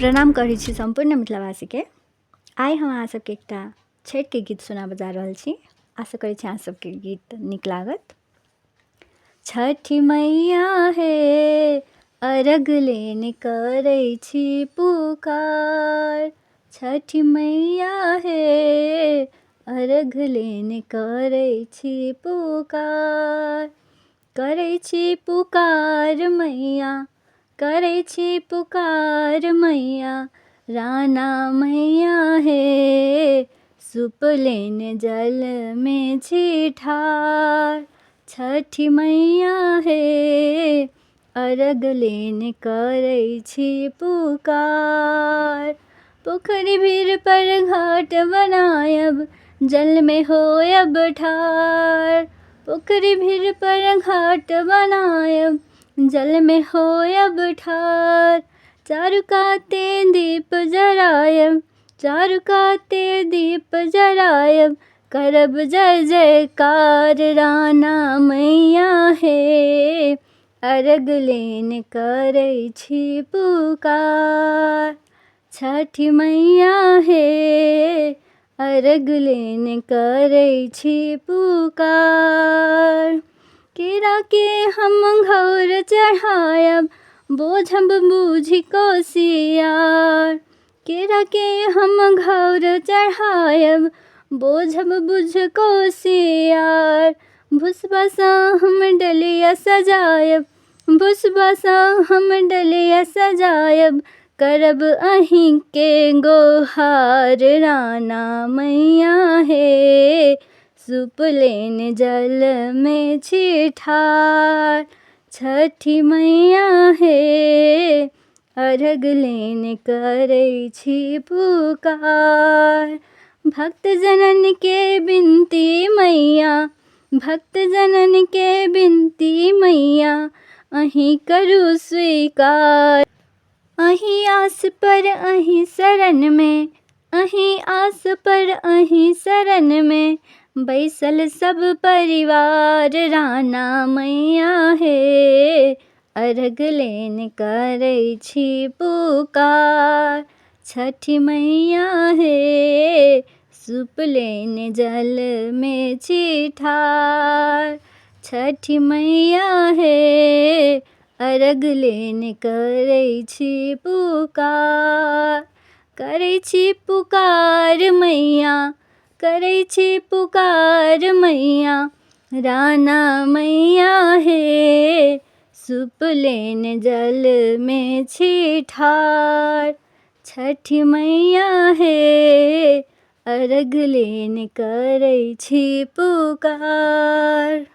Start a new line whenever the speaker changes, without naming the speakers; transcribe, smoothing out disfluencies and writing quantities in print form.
प्रणाम करै छी सम्पूर्ण मिथिलावासीके। आइ हम अहाँ सबके एकटा छठिके गीत सुनाबऽ जा रहल छी। आशा करै छी अहाँ सबके गीत नीक लागत। छठी मैया हे अर्घ लेने करै छी पुकार। छठी मैया हे अर्घ लेने करै छी पुकार। करै छी पुकार मैया, करै छी पुकार मैया। राना मैया हे सूप लेने जल में छी ठार। छठी मैया हे अर्घ लेने करै छी पुकार। पोखरी भीर पर घाट बनायब, जल में होयब ठार। पोखरी भीर पर घाट बनायब, जल में होयब ठार। चारु काते दीप जरायब, चारु काते दीप जरायब। करब जय जयकार राना मैया हे अर्घ लेने करै छी पुकार। छठी मैया हे अर्घ लेने करै छी पुकार। केरा के हम घौर चढ़ायब, बोझब बूझि कोसियार। केरा के हम घौर चढ़ायब, बोझब बुझ कोसियार। भुसबा सा हम डलिया सजायब, भुसबा सा हम डलिया सजायब। करब अहीं के गोहार राना मैया हे सूप लेने जल में छी ठार। छठी मैया हे अर्घ लेने करै छी पुकार। भक्त जनन के बिनती मैया, भक्त जनन के बिनती मैया। अहीं करू स्वीकार। अहीं आस पर अहीं शरण में, अहीं आस पर अहीं शरण में। बैसल सब परिवार राना मैया हे अर्घ लेने करै छी पुकार। छठी मैया हे सूप लेने जल में छी ठार। छठी मैया हे अर्घ लेने करै छी पुकार। करै छी पुकार मैया, करै छी पुकार मैया। राना मैया हे सूप लेने जल में छी ठार। छठी मैया हे अर्घ लेने करै छी पुकार।